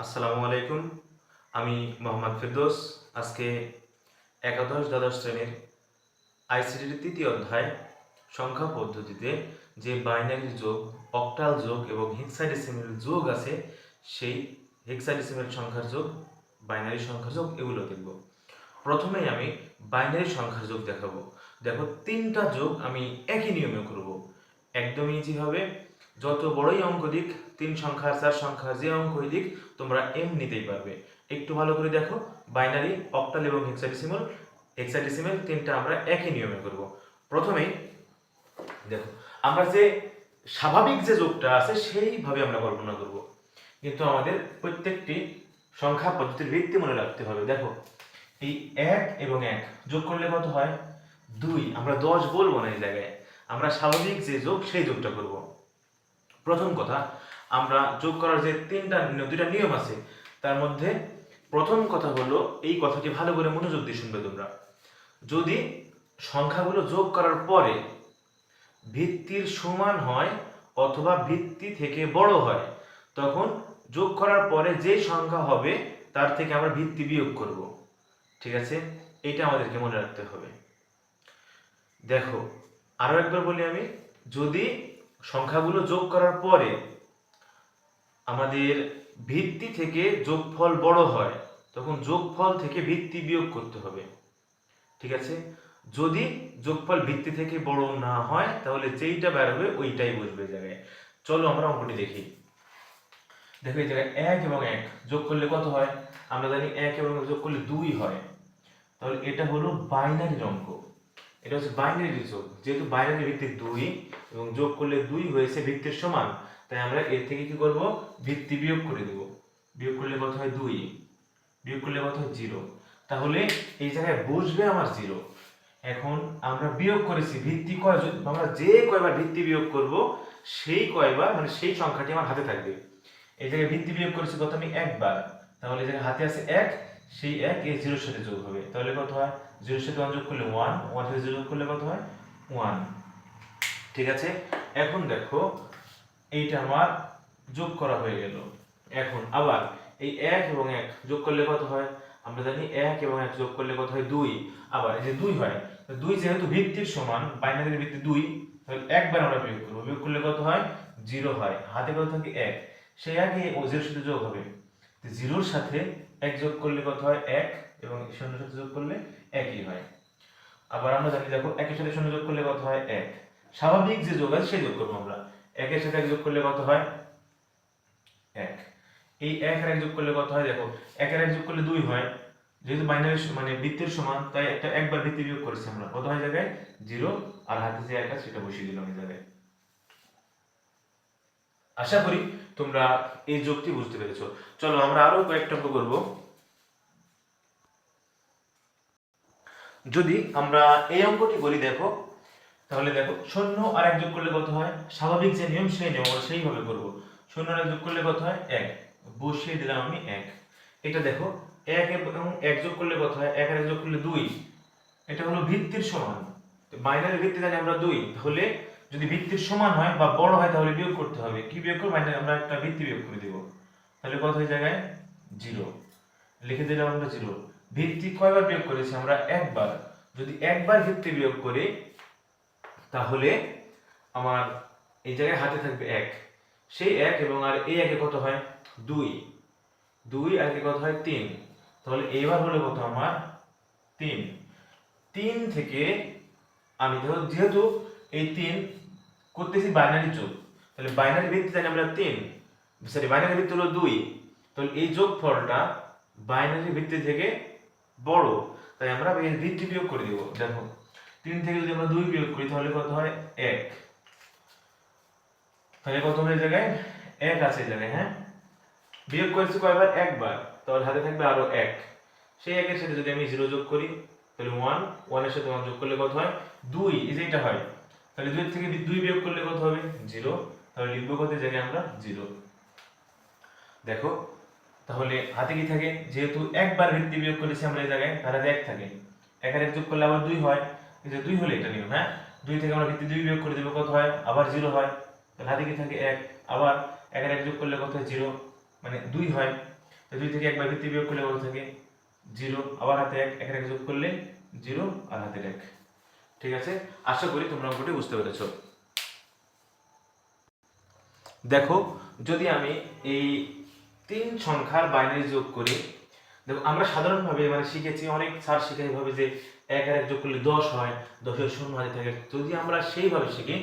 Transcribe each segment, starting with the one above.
আসসালামু আলাইকুম। আমি মোহাম্মদ ফেরদৌস। আজকে একাদশ দ্বাদশ শ্রেণীর আইসিটির তৃতীয় অধ্যায় সংখ্যা পদ্ধতিতে যে বাইনারি যোগ, অক্টাল যোগ এবং হেক্সাডেসিমেল যোগ আছে, সেই হেক্সাডেসিমেল সংখ্যার যোগ, বাইনারি সংখ্যার যোগ এগুলো দেখব। প্রথমেই আমি বাইনারি সংখ্যার যোগ দেখাবো। দেখো, তিনটা যোগ আমি একই নিয়মে করব। একদমই ইজি হবে। যত বড়ই অঙ্ক দিক, 3 সংখ্যা 4 সংখ্যা যে অঙ্কই দিক, তোমরা এমনিতেই পারবে। একটু ভালো করে দেখো, বাইনারি, অক্টাল এবং হেক্সাডেসিমাল হেক্সাডেসিমেল তিনটা আমরা একই নিয়মে করব। প্রথমেই দেখো, আমরা যে স্বাভাবিক যে যোগটা আছে সেইভাবে আমরা কল্পনা করব, কিন্তু আমাদের প্রত্যেকটি সংখ্যা পদ্ধতির ভিত্তি মনে রাখতে হবে। দেখো, এই 1 এবং 1 যোগ করলে কত হয়? 2। আমরা 10 বলবো না, এই জায়গায় আমরা স্বাভাবিক যে যোগ সেই যোগটা করব। প্রথম কথা, আমরা যোগ করার যে দুইটা নিয়ম আছে, তার মধ্যে প্রথম কথা হলো, এই কথাটি ভালো করে মনোযোগ দিয়ে শুনবে তোমরা। যদি সংখ্যাগুলো যোগ করার পরে ভিত্তির সমান হয় অথবা ভিত্তি থেকে বড় হয়, তখন যোগ করার পরে যে সংখ্যা হবে তার থেকে আমরা ভিত্তি বিয়োগ করব। ঠিক আছে? এটা আমাদেরকে মনে রাখতে হবে। দেখো, আরো একবার বলি আমি, যদি সংখ্যাগুলো যোগ করার পরে আমাদের ভিত্তি থেকে যোগফল বড় হয়, তখন যোগফল থেকে ভিত্তি বিয়োগ করতে হবে। ঠিক আছে? যদি যোগফল ভিত্তি থেকে বড় না হয়, তাহলে যেইটা বের হবে ওইটাই বসবে জায়গায়। চলো আমরা অঙ্কটি দেখি। দেখো, এই জায়গায় 1 এবং 1 যোগ করলে কত হয়? আমরা জানি 1 এবং 1 যোগ করলে 2 হয়। তাহলে এটা হলো বাইনারি অঙ্ক। এটা হচ্ছে বাইনারি যোগ। যেহেতু বাইনারি ভিত্তি 2 এবং যোগ করলে 2 হয়েছে ভিত্তির সমান, তাই আমরা এর থেকে কি করব? ভিত্তি বিয়োগ করে দেব। বিয়োগ করলে কত হয়? 2। বিয়োগ করলে কত হয়? 0। তাহলে এই জায়গায় বসবে আমার 0। এখন আমরা বিয়োগ করেছি, ভিত্তি আমরা যে কয়বার ভিত্তি বিয়োগ করব, সেই কয়বার মানে সেই সংখ্যাটি আমার হাতে থাকবে। এই জায়গায় ভিত্তি বিয়োগ করেছি কত? আমি একবার। তাহলে এই জায়গায় হাতে আছে 1, সেই 1 এই 0 এর সাথে যোগ হবে। তাহলে কত হয়? 0 এর সাথে 1 যোগ করলে 1, 1 এর সাথে 0 যোগ করলে কত হয়? 1। ঠিক আছে? এখন দেখো, এইটা আমার যোগ করা হয়ে গেল। এখন আবার এই 1 এবং 1 যোগ করলে কত হয়? আমরা জানি 1 এবং 1 যোগ করলে কত হয়? 2। আবার এই যে 2 হয়, 2 যেহেতু ভিত্তির সমান, বাইনারির ভিত্তি 2, তাহলে একবার আমরা বিয়োগ করব। বিয়োগ করলে কত হয়? 0 হয়। হাতে কত থাকে? 1। সেই 1 ও 0 এর সাথে যোগ হবে। 0 এর সাথে 1 যোগ করলে কত হয়? 1, এবং 0 এর সাথে যোগ করলে 1ই হয়। আবার আমরা জানি, দেখো, 1 এর সাথে 0 যোগ করলে কত হয়? 1। স্বাভাবিক যে যোগ আছে সেই যোগ করব আমরা। 1 এর সাথে 1 যোগ করলে কত হয়? 1। এই 1 আর 1 যোগ করলে কত হয়? দেখো, 1 আর 1 যোগ করলে 2 হয়। যেহেতু বাইনারি মানে ভিত্তির সমান, তাই একবার ভিত্তি বিয়োগ করেছি আমরা। কত হয় জায়গায়? 0। আর হাতে যে 1 আছে সেটা বসিয়ে দিলাম এই জায়গায়। আশা করি তোমরা এই যোগটি বুঝতে পেরেছো। চলো আমরা আরো কয়েকটা অঙ্ক করব। যদি আমরা এই অঙ্কটি করি, দেখো, তাহলে দেখো, 0 আর 1 যোগ করলে কত হয়? স্বাভাবিক যে নিয়ম সেই নিয়ম আমরা সেইভাবে করব। 0 আর 1 যোগ করলে কত হয়? 1। বসিয়ে দিলাম আমি 1। এটা দেখো, 1 এবং 1 যোগ করলে কত হয়? 1 আর 1 যোগ করলে 2। এটা হলো ভিত্তির সমান। বাইনারি ভিত্তি জানি আমরা 2। তাহলে যদি ভিত্তির সমান হয় বা বড় হয়, তাহলে বিয়োগ করতে হবে। কি বিয়োগ করব? বাইনারি আমরা একটা ভিত্তি বিয়োগ করে দেব। তাহলে কত হয় জায়গায়? 0। লিখে দিলাম আমরা 0। ভিত্তি কয়বার বিয়োগ করেছি আমরা? একবার। যদি একবার ভিত্তি বিয়োগ করি, তাহলে আমার এই জায়গায় হাতে থাকবে 1। সেই 1 এবং আর এই 1 এ কত হয়? 2। 2 আর একে কত হয়? 3। তাহলে এইবার হলো কত আমার? 3। 3 থেকে আমি যেহেতু এই 3 করতেছি বাইনারি যোগ, তাহলে বাইনারি ভিত্তি জানি আমরা 3, সরি বাইনারি ভিত্তি হলো 2। তাহলে এই যোগফলটা বাইনারি ভিত্তি থেকে বড়, তাই আমরা এর ভিত্তি বিয়োগ করে দিব। দেখো, 3 থেকে যদি আমরা 2 বিয়োগ করি, তাহলে কত হয়? 1। তাহলে কত হবে এই জায়গায়? 1 আছে এই জায়গায়। হ্যাঁ, বিয়োগ করেছি কয়বার? একবার। তাহলে হাতে থাকবে আরো 1। সেই 1 এর সাথে যদি আমি 0 যোগ করি, তাহলে 1, 1 এর সাথে 1 যোগ করলে কত হয়? 2। এই যে এটা হয়, তাহলে 2 থেকে 2 বিয়োগ করলে কত হবে? 0। তাহলে লিখব কত জায়গায় আমরা? 0। দেখো, তাহলে হাতে কি থাকে? যেহেতু একবার ভিত্তি বিয়োগ করেছি আমরা এই জায়গায়, তাহলে 1 থাকে। 1 আর 1 যোগ করলে আবার 2 হয়। এই যে 2 হলে এটা নিয়ম। হ্যাঁ, 2 থেকে আমরা ভিত্তি 2 বিয়োগ করে দেব, কত হয়? আবার 0 হয়। তাহলে হাতে কি থাকে? 1। আবার 1 আর 1 যোগ করলে কত হয়? 0, মানে 2 হয়। 2 থেকে একবার ভিত্তি বিয়োগ করলে কত থাকে 0, আবার হাতে 1, এখানে যোগ করলে 0 আর হাতে 1। ঠিক আছে, আশা করি তোমরা অঙ্কটি বুঝতে পেরেছো। দেখো যদি আমি এই 3 সংখ্যার বাইনারি যোগ করি, দেখো আমরা সাধারণভাবে শিখেছি, অনেক স্যার শিখে এইভাবে যে 1 আর 1 যোগ করলে 10 হয়, 10 এর শূন্য হাতে থাকে। যদি আমরা সেইভাবে শিখি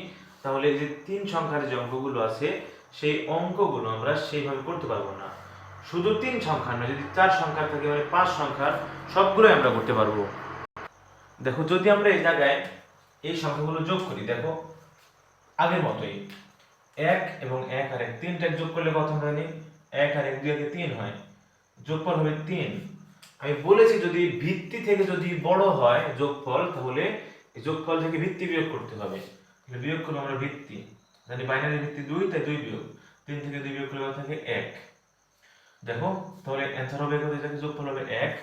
তাহলে এই যে 3 সংখ্যার যে অঙ্কগুলো আছে সেই অঙ্কগুলো আমরা সেইভাবে করতে পারবো না। শুধু 3 সংখ্যা না, যদি 4 সংখ্যার থাকে 5 সংখ্যার সবগুলোই আমরা করতে পারবো। দেখো যদি আমরা এই জায়গায় এই সংখ্যাগুলো যোগ করি, দেখো আগের মতোই 1 এবং 1 আর 1 তিনটা যোগ করলে কত হয়? 1 আর 1 2 3 হয়, যোগফল হবে 3। আমি বলেছি যদি ভিত্তি থেকে যদি বড় হয় যোগফল, তাহলে এই যোগফল থেকে ভিত্তি বিয়োগ করতে হবে। তাহলে বিয়োগ করব আমরা ভিত্তি, জানি বাইনারি ভিত্তি 2, তাই 2 বিয়োগ 3 থেকে 2 বিয়োগ করলে কত থাকে 1। দেখো তাহলে অ্যানসার হবে কত? এটাকে যোগফল হবে 1।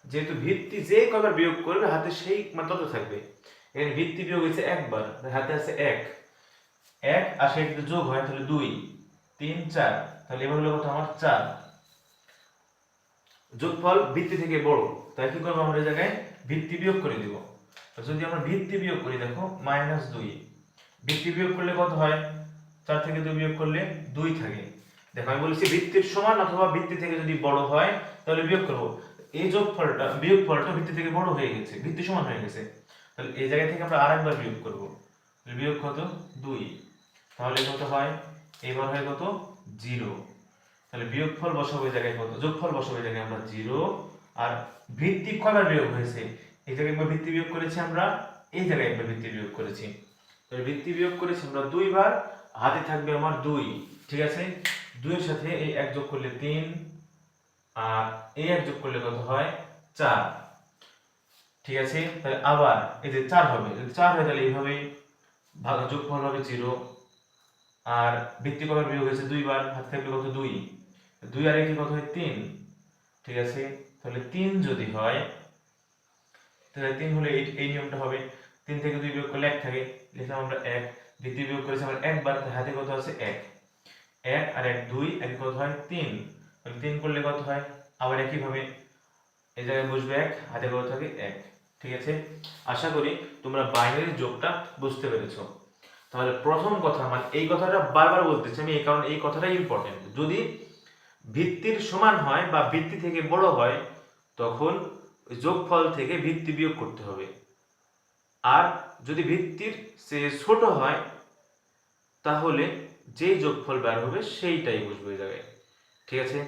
যেহেতু ভিত্তি যে কয়বার বিয়োগ করবে হাতে সেই মানে তত থাকবে। এখানে ভিত্তি বিয়োগ হয়েছে একবার, হাতে আছে 1, 1 আর সেই যদি যোগ হয় তাহলে 2 3 4, তাহলে এবার হলো কত আমার 4। যোগফল ভিত্তি থেকে বড়, তাই কি করব আমরা এই জায়গায় ভিত্তি বিয়োগ করে দিব। তো যদি আমরা ভিত্তি বিয়োগ করি, দেখো -2, ভিত্তি বিয়োগ করলে কত হয়? 4 থেকে 2 বিয়োগ করলে 2 থাকে। দেখো আমি বলেছি ভিত্তির সমান অথবা ভিত্তি থেকে যদি বড় হয় তাহলে বিয়োগ করব। এই যোগফলটা বিয়োগফলটা ভিত্তি থেকে বড় হয়ে গেছে, ভিত্তি সমান হয়ে গেছে, তাহলে এই জায়গা থেকে আমরা আরেকবার বিয়োগ করব। তাহলে বিয়োগ কত? 2, তাহলে কত হয়? এবার হয় কত? 0। তাহলে বিয়োগফল বসাবো এই জায়গায় কত? যোগফল বসাবো এই জায়গায় আমরা 0। আর ভিত্তি কয়বার বিয়োগ হয়েছে? এই জায়গায় একবার ভিত্তি বিয়োগ করেছি আমরা, এই জায়গায় একবার ভিত্তি বিয়োগ করেছি। তাহলে ভিত্তি বিয়োগ করেছি আমরা 2 বার, হাতে থাকবে আমার 2। ঠিক আছে, 2 এর সাথে এই 1 যোগ করলে 3, আর এই 1 যোগ করলে কত হয়? 4। ঠিক আছে, তাহলে আবার এই যে 4 হবে, যদি 4 হয় তাহলে এইভাবে ভাগ, যোগফল হবে 0। আর ভিত্তি কয়বার বিয়োগ হয়েছে? 2 বার, হাতে থাকবে কত? 2। 2 আর 1 কত হয়? 3। ঠিক আছে, তাহলে 3 যদি হয় তাহলে 3 হলে এই নিয়মটা হবে, 3 থেকে 2 বিয়োগ করলে 1 থাকে, লিখলাম আমরা 1। ভিত্তি বিয়োগ করেছি আমরা একবার, তাহলে হাতে কত আছে? 1। 1 আর 1 2, 1 কত হয়? 3। তাহলে 3 করলে কত হয়? আবার একই ভাবে এই জায়গায় বসবে 1, হাতে কত থাকে? 1। ঠিক আছে, আশা করি তোমরা বাইনারি যোগটা বুঝতে পেরেছো। তাহলে প্রথম কথা, মানে এই কথাটা বারবার বলতেছি আমি, এই কারণে এই কথাটাই ইম্পর্টেন্ট। যদি ভিত্তির সমান হয় বা ভিত্তি থেকে বড় হয় তখন যোগফল থেকে ভিত্তি বিয়োগ করতে হবে। আর যদি ভিত্তির সে ছোট হয় তাহলে যেই যোগফল বের হবে সেইটাই বসবে এই জায়গায়। ঠিক আছে,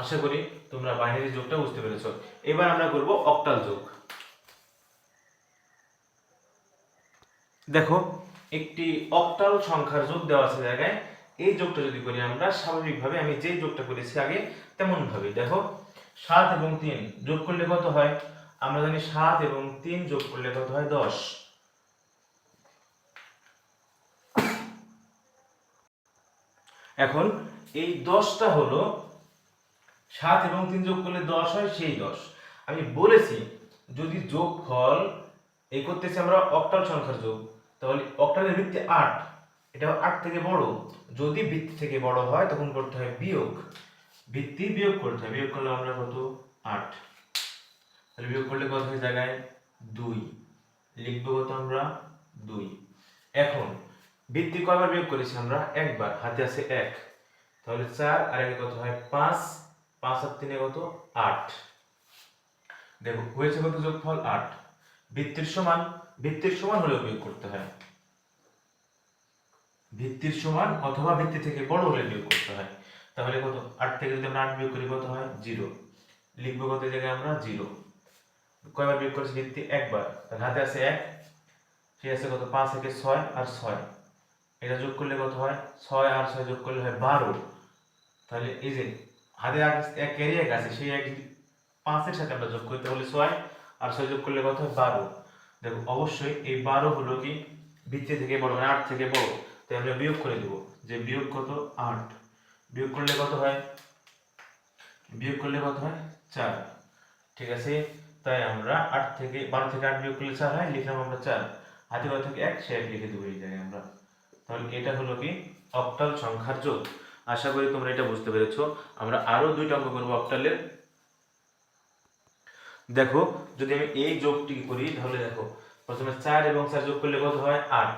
আশা করি তোমরা বাইনারি যোগটা বুঝতে পেরেছো। এবার আমরা করব অক্টাল যোগ। দেখো একটি অক্টাল সংখ্যার যোগ দেওয়া আছে জায়গায়, এই যোগটা যদি করি আমরা স্বাভাবিকভাবে আমি যে যোগটা করেছি আগে তেমন ভাবে, দেখো 7 এবং 3 যোগ করলে কত হয়? আমরা জানি 7 এবং 3 যোগ করলে কত হয়? 10। এখন এই 10টা হলো 7 এবং 3 যোগ করলে 10 হয়, সেই 10 আমি বলেছি যদি যোগফল এই করতেছি আমরা অক্টাল সংখ্যার যোগ, তাহলে অক্টালের ভিত্তি 8, এটা 8 থেকে বড়। যদি ভিত্তি থেকে বড় হয় তখন করতে হয় বিয়োগ, ভিত্তি বিয়োগ করতে হয়, বিয়োগ করলে আমরা কত? 8। তাহলে বিয়োগ করলে কত হয় জায়গায়? 2, লিখবো কত আমরা? 2। এখন ভিত্তি কয়বার বিয়োগ করেছি আমরা? একবার, হাতে আছে 1, তাহলে 4 আর 1 কত হয়? 5, 5 আর 3 কত? 8। দেখো হয়েছে কত? যোগফল 8। ভিত্তির সমান হলেও বিয়োগ করতে হয়, ভিত্তির সমান অথবা ভিত্তি থেকে বড় হলে বিয়োগ করতে হয়। তাহলে কত? 8 থেকে যদি আমরা 8 বিয়োগ করি কত হয়? 0। লিখবো কত জায়গায় আমরা? 0। কয়বার বিয়োগ করেছি? ভিত্তি একবার, তাহলে হাতে আছে 1, ঠিক আছে, কত? 5 থেকে 6 আর 6, এটা যোগ করলে কত হয়? 6 আর 6 যোগ করলে হয় 12। তাহলে এই যে হাতে 1 ক্যারি 1 আছে, সেই 1 5 এর সাথে আমরা যোগ করি তাহলে 6 আর 6 যোগ করলে কত হয়? 12। দেখো অবশ্যই এই 12 হলো কি ভিত্তি থেকে বড়, মানে 8 থেকে বড়, তাই আমরা বিয়োগ করে দেব, যে বিয়োগ কত? 8। বিয়োগ করলে কত হয়? বিয়োগ করলে কত হয়? 4। ঠিক আছে, তাই আমরা 8 থেকে 12 থেকে 8 বিয়োগ করলে 4 হয়, লিখলাম আমরা 4, হাতে কত থাকে? 1, সে 1 লিখে দেবো এই জায়গায় আমরা। তাহলে এটা হলো কি অক্টাল সংখ্যার যোগ। আশা করি তোমরা এটা বুঝতে পেরেছো। আমরা আরো 2টা অঙ্ক করবো অক্টালের। দেখো যদি আমি এই যোগটি করি তাহলে দেখো প্রথমে 4 এবং 4 যোগ করলে কত হয় 8,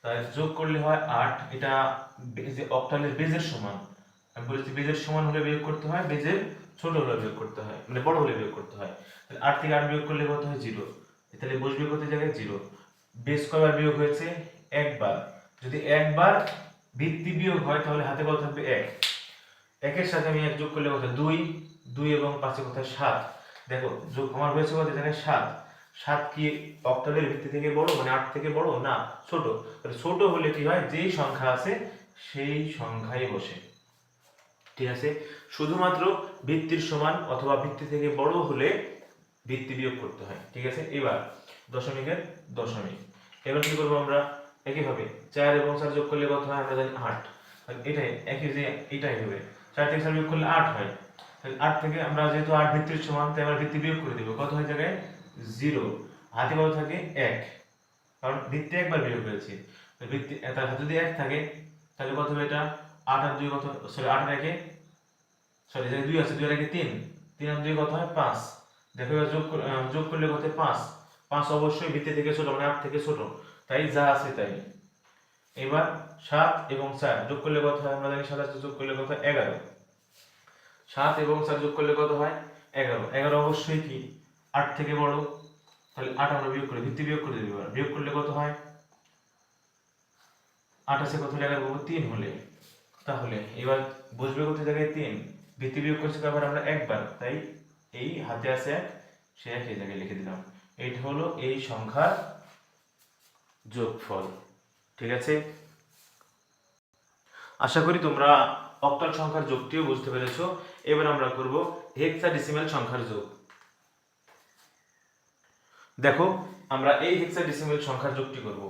তাহলে যোগ করলে হয় 8। এটা যে অক্টালের বেজের সমান, আমি বলেছি বেজের সমান হলে বিয়োগ করতে হয়, বেজের ছোট হলে বিয়োগ করতে হয়, মানে বড় হলে বিয়োগ করতে হয়। তাহলে 8 থেকে 8 বিয়োগ করলে কত হয় 0, তাহলে বসবে কত জায়গায় 0। বেজ কয়বার বিয়োগ হয়েছে একবার, যদি একবার ভিত্তি বিয়োগ হয় তাহলে হাতে কত থাকবে 1, একের সাথে আমি 1 যোগ করলে কত 2, 2 এবং 5 কত 7। দেখো যোগ আমার হয়েছে কত জায়গায় 7, 7 কি অক্টালের ভিত্তি থেকে বড়, মানে 8 থেকে বড় না ছোট? তাহলে ছোট হলে কি হয়, যেই সংখ্যা আছে সেই সংখ্যাই বসে। ঠিক আছে, শুধুমাত্র ভিত্তির সমান অথবা ভিত্তি থেকে বড় হলে ভিত্তি বিয়োগ করতে হয়। ঠিক আছে, এবার দশমিকের দশমিক। এবার কি করবো আমরা, একইভাবে 4 এবং 4 যোগ করলে কত হয় আমরা জানি 8, তাহলে এটাই একই যে এটাই হবে, 4 থেকে 4 বিয়োগ করলে 8 হয়। তাহলে 8 থেকে আমরা যেহেতু 8 ভিত্তির সমান তাই আমরা ভিত্তি বিয়োগ করে দেব, কত হয় জায়গায় 0, হাতে কত থাকে 1, কারণ ভিত্তি একবার বিয়োগ হয়েছে। ভিত্তি তার হাতে যদি 1 থাকে তাহলে কত হবে এটা 8 আর 2 কত, সরি 8 আর 1 সরি এখানে 2 আছে, 2 আর 1 3, 3 আর 2 কত হয় 5। দেখো এবার যোগ করলে কত 5, 5 অবশ্যই ভিত্তি থেকে ছোট, মানে 8 থেকে ছোট, তাই যা আছে তাই। এবার 7 এবং 4 যোগ করলে কত হয় আমরা জানি, 7 আর 4 যোগ করলে কত হয় 11, 7 এবং 4 যোগ করলে কত হয় 11, 11 অবশ্যই কি 8 থেকে বড়, তাহলে 8 আমরা বিয়োগ করে ভিত্তি বিয়োগ করে দেব, বিয়োগ করলে কত হয় 8 আছে কত হলে 11 পাবো 3 হলে। তাহলে এবার বসবে কত জায়গায় 3, ভিত্তি বিয়োগ করছি কয়বার আমরা একবার, তাই এই হাতে আছে 1, সে 1 এই জায়গায় লিখে দিলাম। এইটা হলো এই সংখ্যার যোগফল। ঠিক আছে, আশা করি তোমরা অক্টাল সংখ্যার যোগটিও বুঝতে পেরেছো। এবার আমরা করব হেক্সাডেসিমাল সংখ্যার যোগ। দেখো আমরা এই হেক্সাডেসিমাল সংখ্যার যোগটি করব।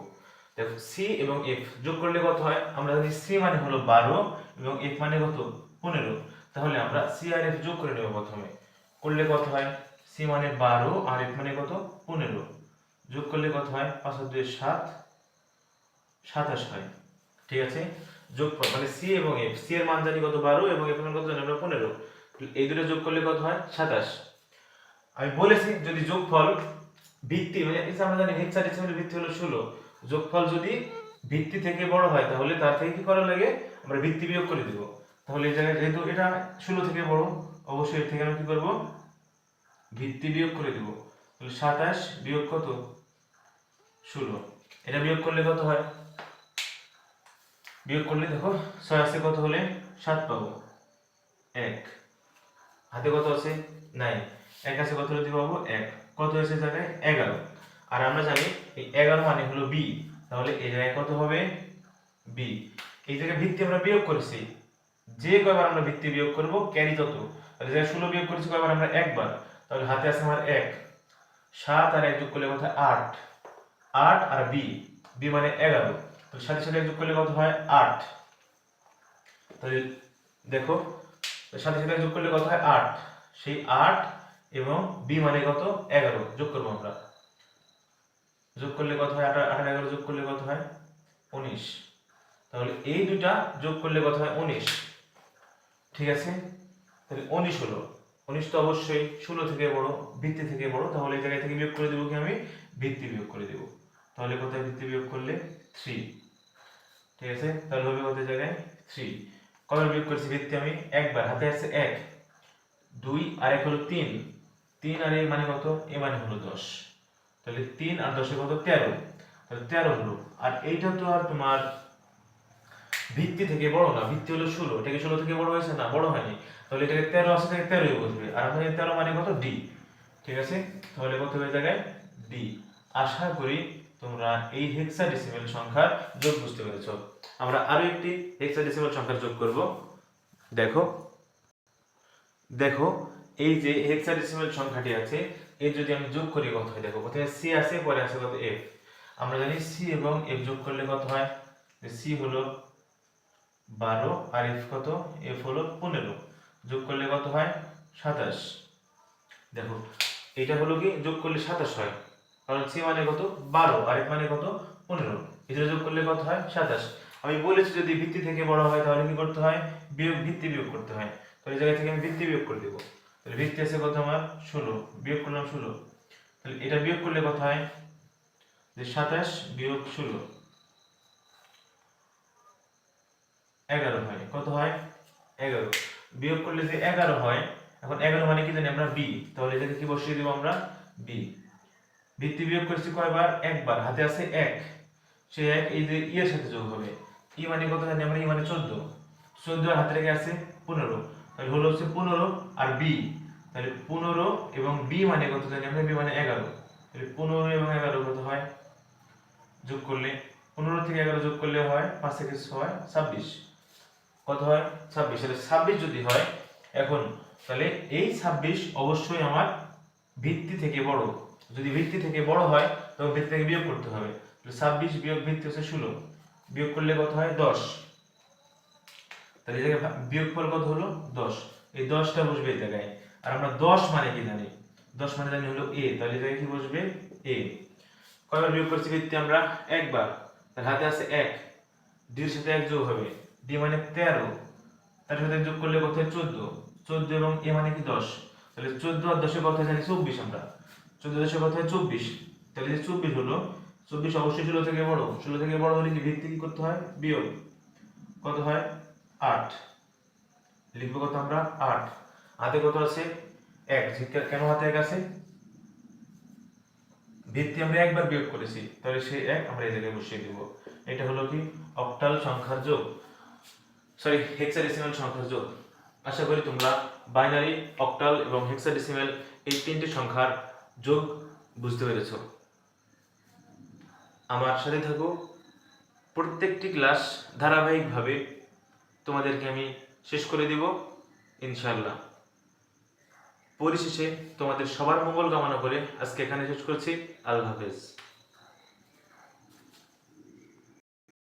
দেখো সি এবং এফ যোগ করলে কত হয়, আমরা জানি সি মানে হলো 12 এবং এফ মানে কত 15, তাহলে আমরা সি আর এফ যোগ করে নেব প্রথমে। করলে কত হয়, সি মানে 12 আর এফ মানে কত 15, যোগ করলে কত হয় 5 আর 2 7, 27 হয়। ঠিক আছে, যোগ মানে সি এবং এফ, সি এর মান জানি কত 12 এবং এফ এর মান কত জানি আমরা 15, এই দুটো যোগ করলে কত হয় 27। আমি বলেছি যদি যোগফল ভিত্তি মানে আমরা জানি হেক্সাডেসিমালের ভিত্তি হলো 16, যোগফল যদি ভিত্তি থেকে বড় হয় তাহলে তার থেকে কি করা লাগে, আমরা ভিত্তি বিয়োগ করে দেব। তাহলে এই জায়গায় যেহেতু এটা 16 থেকে বড়, অবশ্যই এর থেকে আমরা কি করব ভিত্তি বিয়োগ করে দেব। তাহলে 27 বিয়োগ কত 16, এটা বিয়োগ করলে কত হয়, বিয়োগ করলে দেখো 6 আছে কত হলে 7 পাবো 1, হাতে কত আছে 9, 1 আছে কত হলে পাবো 1, কত হয়েছে জায়গায় 11। আর আমরা জানি এই 11 মানে হলো বি, তাহলে এই জায়গায় কত হবে বি। এই জায়গায় ভিত্তি আমরা বিয়োগ করেছি, যে কয়বার আমরা ভিত্তি বিয়োগ করব ক্যারি তত, তাহলে জায়গায় 16 বিয়োগ করেছি কয়বার আমরা একবার, তাহলে হাতে আছে আমার 1, 7 আর 1 যোগ করলে কত হয় 8, 8 আর বি, বি মানে 11, তাহলে সাথে সাথে যোগ করলে কত হয় 8। তাহলে দেখো সাথে সাথে যোগ করলে কত হয় 8, সেই 8 এবং বি মানে কত 11 যোগ করব আমরা, যোগ করলে কত হয় 8 আর 11 যোগ করলে কত হয় 19, তাহলে এই দুটা যোগ করলে কত হয় 19। ঠিক আছে, তাহলে 19 হলো, 19 তো অবশ্যই 16 থেকে বড়, ভিত্তি থেকে বড়, তাহলে এই জায়গা থেকে বিয়োগ করে দেব কি আমি ভিত্তি বিয়োগ করে দেব, তাহলে কোথায় ভিত্তি বিয়োগ করলে 3। ঠিক আছে, তাহলে হবে কত জায়গায় 3, কয়বার বিয়োগ করছি ভিত্তি আমি একবার, হাতে আছে 1, 2 আর 1 হলো 3, 3 আর এ মানে কত, এ মানে হলো 10, তাহলে 3 আর 10 কত 13, তাহলে 13 হলো। আর এইটা তো আর তোমার ভিত্তি থেকে বড় না, ভিত্তি হলো 16, এটা কি 16 থেকে বড় হয়েছে না, বড় হয়নি, তাহলে এটাকে 13 আসে থেকে 13ই বসবে, আর আমাদের 13 মানে কত ডি। ঠিক আছে, তাহলে কত হয়ে জায়গায় ডি। আশা করি তোমরা এই হেক্সাডেসিমাল সংখ্যার যোগ বুঝতে পেরেছো। আমরা আরো একটি হেক্সাডেসিমাল সংখ্যার যোগ করব। দেখো দেখো এই যে হেক্সাডেসিমাল সংখ্যাটি আছে, এর যদি আমি যোগ করি কত হয়, দেখো প্রথমে সি আছে পরে আছে কত এফ, আমরা জানি সি এবং এফ যোগ করলে কত হয়, সি হলো 12 আর এফ কত, এফ হলো 15, যোগ করলে কত হয় 27। দেখো এটা হলো কি যোগ করলে 27 হয়, কারণ সি মানে কত 12 আর এফ মানে কত 15, এটা যোগ করলে কত হয় 27। আমি বলেছি যদি ভিত্তি থেকে বড় হয় তাহলে কি করতে হয়, ভিত্তি বিয়োগ করতে হয়। তাহলে এই জায়গা থেকে আমি ভিত্তি বিয়োগ করে দেব। তাহলে ভিত্তি আছে কত আমার 16, বিয়োগ করলাম 16। তাহলে এটা বিয়োগ করলে কত হয়, যে 27 বিয়োগ 16 11 হয়। কত হয়, 11। বিয়োগ করলে যে 11 হয়, এখন 11 মানে কি জানি আমরা b, তাহলে এটাকে কি বসিয়ে দেব আমরা b। ভিত্তি বিয়োগ করছি কয়বার, একবার, হাতে আছে 1, সেই 1 এই যে ই এর সাথে যোগ হবে। ই মানে কত জানি আমরা, ই মানে 14, 14 আর হাতে রেখে আছে 15, তাহলে হলো হচ্ছে 15 আর b, তাহলে 15 এবং b মানে কত জানি আমরা, b মানে 11, তাহলে 15 এবং 11 কত হয়, যোগ করলে 15 থেকে 11 যোগ করলে হয় 5 থেকে 6 26, কত হয় 26। তাহলে 26 যদি হয় এখন, তাহলে এই 26 অবশ্যই আমার ভিত্তি থেকে বড়। যদি ভিত্তি থেকে বড় হয় তবে ভিত্তি থেকে বিয়োগ করতে হবে। তাহলে 26 বিয়োগ ভিত্তি হচ্ছে 16, বিয়োগ করলে কত হয় 10। তাহলে এই জায়গায় বিয়োগফল কত হলো 10, এই 10টা বসবে এই জায়গায়। আর আমরা 10 মানে কি জানি, 10 মানে জানি হলো a, তাহলে এই জায়গায় কি বসবে a। কয়বার বিয়োগ করছি ভিত্তি আমরা, একবার, তার হাতে আছে 1, d এর সাথে 1 যোগ হবে, d মানে 13, তার সাথে যোগ করলে কত হয় 14, 14 এবং a মানে কি 10, তাহলে 14 আর 10 এর কত হয় জানি 24 আমরা, 14 10 এর কত হয় 24, তাহলে যে 24 হলো, 24 অবশ্যই 16 থেকে বড়, 16 থেকে বড় হলে কি ভিত্তি কি করতে হয় বিয়োগ, কত হয় 8, লিখবো কত আমরা 8, হাতে কত আছে 1, কেন হাতে 1 আছে, ভিত্তি আমরা একবার বিয়োগ করেছি, তাহলে সেই 1 আমরা এই জায়গায় বসিয়ে দেব। এটা হলো কি অক্টাল সংখ্যার যোগ, সরি হেক্সাডেসিমাল সংখ্যার যোগ। আশা করি তোমরা বাইনারি, অক্টাল এবং হেক্সাডেসিমাল এই তিনটি সংখ্যার যোগ বুঝতে পেরেছো। আমার সাথে থাকো, প্রত্যেকটি ক্লাস ধারাবাহিকভাবে তোমাদেরকে আমি শেষ করে দেব ইনশাআল্লাহ। পরিশেষে তোমাদের সবার মঙ্গল কামনা করে আজকে এখানে শেষ করছি। আল্লাহ হাফেজ।